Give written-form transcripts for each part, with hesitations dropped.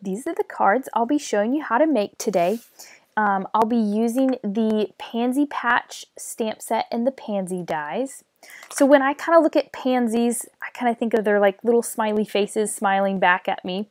these are the cards I'll be showing you how to make today. I'll be using the Pansy Patch stamp set and the pansy dies. So when I kind of look at pansies, I kind of think of their like little smiley faces smiling back at me.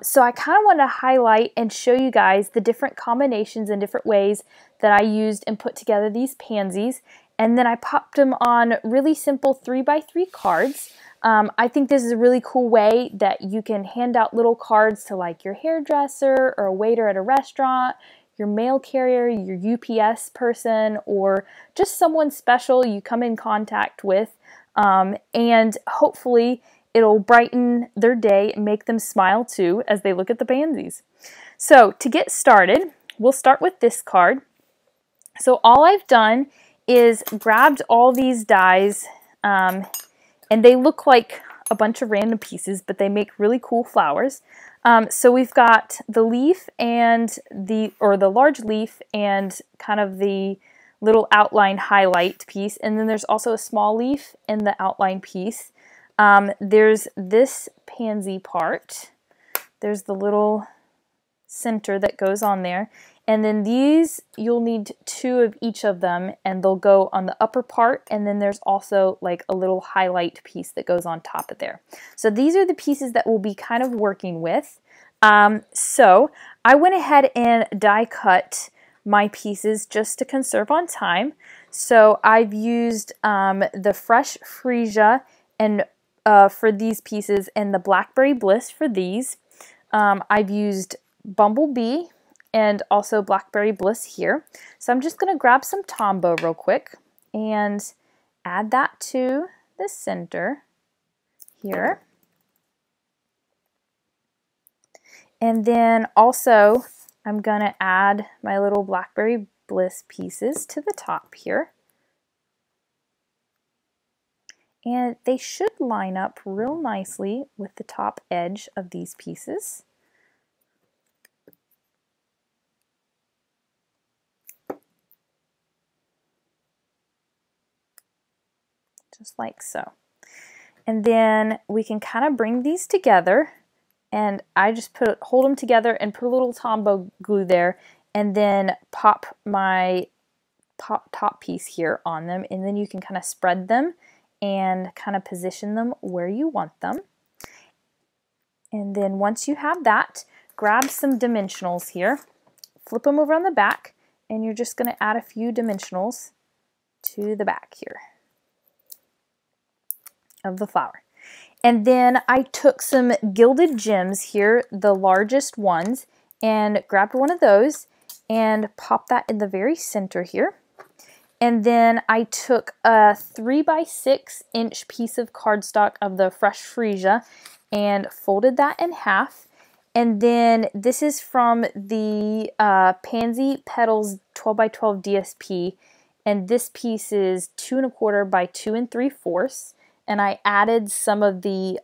So I kind of want to highlight and show you guys the different combinations and different ways that I used and put together these pansies. And then I popped them on really simple 3x3 cards. I think this is a really cool way that you can hand out little cards to like your hairdresser or a waiter at a restaurant, your mail carrier, your UPS person, or just someone special you come in contact with, and hopefully it'll brighten their day and make them smile too as they look at the pansies. So to get started, we'll start with this card. So all I've done is grabbed all these dies, and they look like a bunch of random pieces, but they make really cool flowers. So we've got the leaf and the large leaf and kind of the little outline highlight piece, and then there's also a small leaf and the outline piece. There's this pansy part. There's the little center that goes on there. And then these, you'll need 2 of each of them, and they'll go on the upper part, and then there's also like a little highlight piece that goes on top of there. So these are the pieces that we'll be kind of working with. So I went ahead and die cut my pieces just to conserve on time. So I've used the Fresh Freesia and for these pieces, and the Blackberry Bliss for these. I've used Bumblebee and also Blackberry Bliss here. So I'm just going to grab some Tombow real quick and add that to the center here. And then also I'm going to add my little Blackberry Bliss pieces to the top here. And they should line up real nicely with the top edge of these pieces. Just like so. And then we can kind of bring these together, and I just hold them together and put a little Tombow glue there, and then pop my top piece here on them, and then you can kind of spread them and kind of position them where you want them. And then once you have that, grab some dimensionals here, flip them over on the back, and you're just going to add a few dimensionals to the back here of the flower. And then I took some gilded gems here, the largest ones, and grabbed one of those and popped that in the very center here. And then I took a 3x6 inch piece of cardstock of the Fresh Freesia and folded that in half. And then this is from the Pansy Petals 12x12 DSP, and this piece is 2 1/4 by 2 3/4. And I added some of the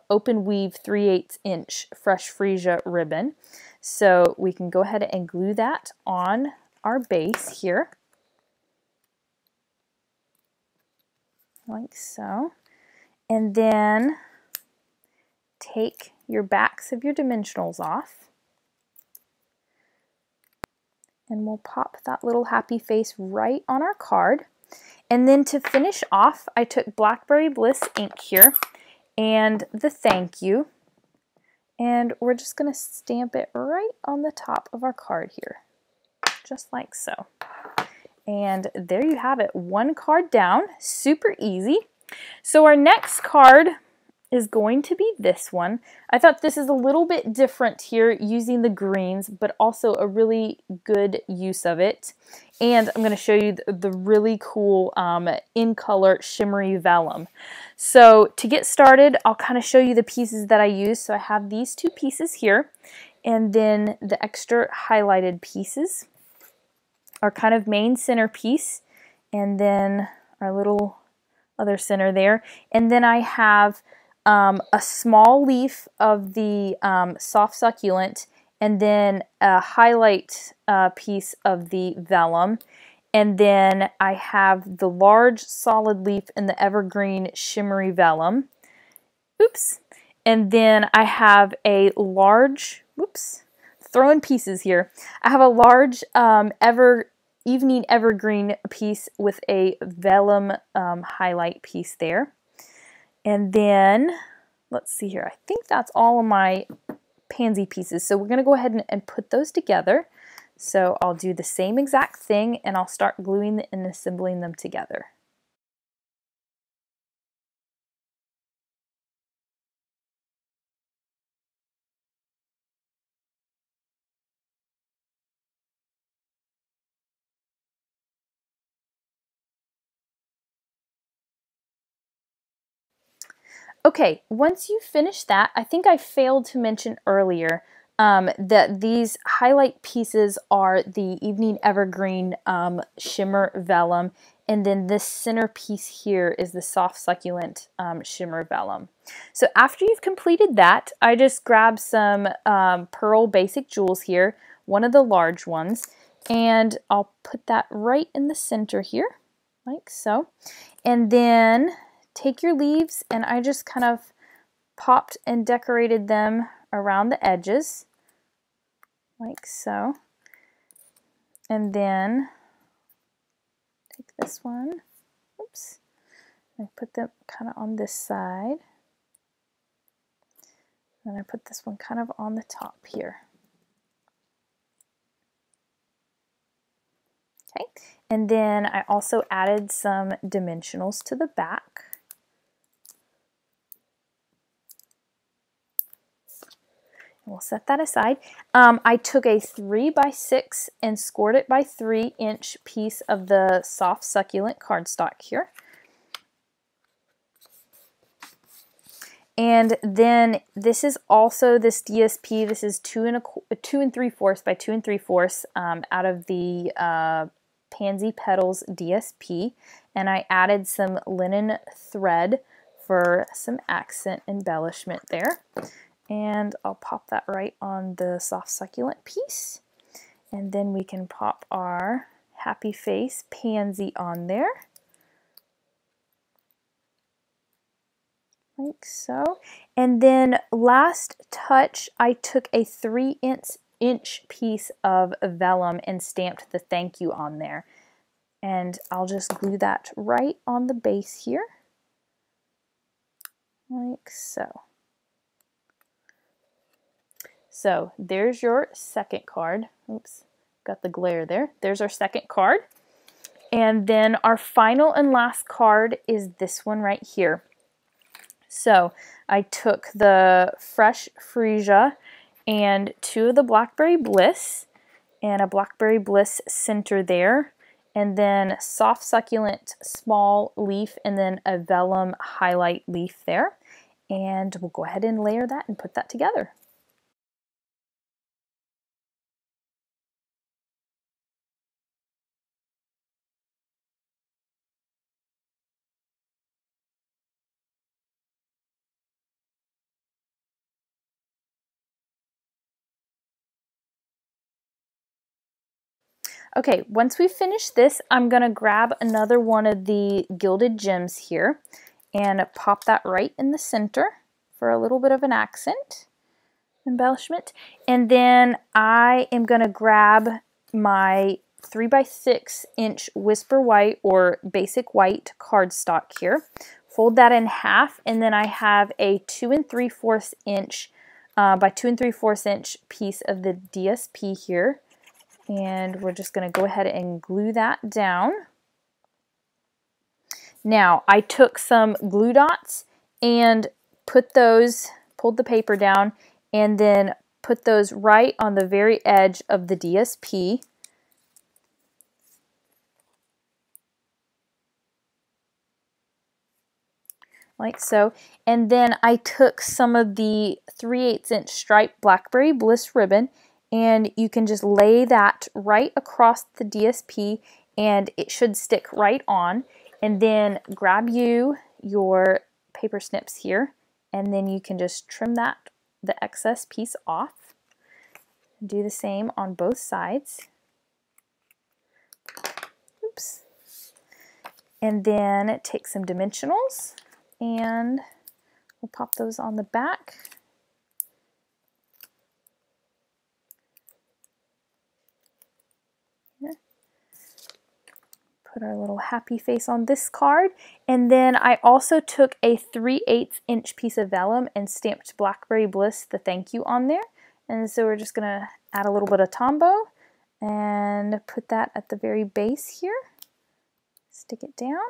open weave 3/8 inch Fresh Freesia ribbon. So we can go ahead and glue that on our base here. Like so. And then take your backs of your dimensionals off. And we'll pop that little happy face right on our card. And then to finish off, I took Blackberry Bliss ink here and the thank you. And we're just going to stamp it right on the top of our card here, just like so. And there you have it, one card down, super easy. So our next card is going to be this one. I thought this is a little bit different here using the greens, but also a really good use of it. And I'm going to show you the really cool in color shimmery vellum. So to get started, I'll kind of show you the pieces that I use. So I have these 2 pieces here, and then the extra highlighted pieces are kind of main centerpiece, and then our little other center there. And then I have a small leaf of the soft succulent, and then a highlight piece of the vellum. And then I have the large solid leaf in the evergreen shimmery vellum. Oops. And then I have a large, whoops, throwing pieces here. I have a large evening evergreen piece with a vellum highlight piece there. And then, let's see here, I think that's all of my pansy pieces. So we're going to go ahead and put those together. So I'll do the same exact thing and I'll start gluing and assembling them together. Okay, once you finish that, I think I failed to mention earlier that these highlight pieces are the Evening Evergreen Shimmer Vellum, and then this center piece here is the Soft Succulent Shimmer Vellum. So after you've completed that, I just grabbed some Pearl Basic Jewels here, one of the large ones, and I'll put that right in the center here, like so. And then take your leaves, and I just kind of popped and decorated them around the edges, like so. And then take this one, oops, I put them kind of on this side. And I put this one kind of on the top here. Okay, and then I also added some dimensionals to the back. We'll set that aside. I took a 3x6 and scored it by 3-inch piece of the soft succulent cardstock here. And then this is also this DSP. This is 2 3/4 by 2 3/4 out of the Pansy Petals DSP. And I added some linen thread for some accent embellishment there. And I'll pop that right on the soft succulent piece. And then we can pop our happy face pansy on there. Like so. And then last touch, I took a 3-inch piece of vellum and stamped the thank you on there. And I'll just glue that right on the base here. Like so. So there's your second card. Oops, got the glare there. There's our second card. And then our final and last card is this one right here. So I took the Fresh Freesia and 2 of the Blackberry Bliss and a Blackberry Bliss center there, and then soft succulent small leaf and then a vellum highlight leaf there. And we'll go ahead and layer that and put that together. Okay, once we finish this, I'm going to grab another one of the gilded gems here and pop that right in the center for a little bit of an accent embellishment. And then I am going to grab my 3x6-inch Whisper White or Basic White cardstock here, fold that in half, and then I have a 2 3/4 inch by 2 3/4 inch piece of the DSP here. And we're just going to go ahead and glue that down. Now, I took some glue dots and pulled the paper down, and then put those right on the very edge of the DSP. Like so. And then I took some of the 3/8 inch striped Blackberry Bliss ribbon, and you can just lay that right across the DSP and it should stick right on. And then grab your paper snips here, and then you can just trim the excess piece off. Do the same on both sides. Oops. And then take some dimensionals and We'll pop those on the back. Here. Put our little happy face on this card. And then I also took a 3/8 inch piece of vellum and stamped Blackberry Bliss, the thank you, on there. And so we're just gonna add a little bit of Tombow and put that at the very base here. Stick it down.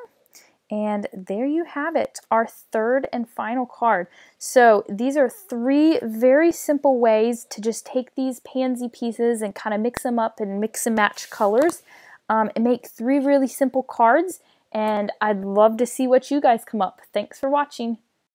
And there you have it, our third and final card. So these are 3 very simple ways to just take these pansy pieces and kind of mix them up and mix and match colors and make 3 really simple cards. And I'd love to see what you guys come up. Thanks for watching.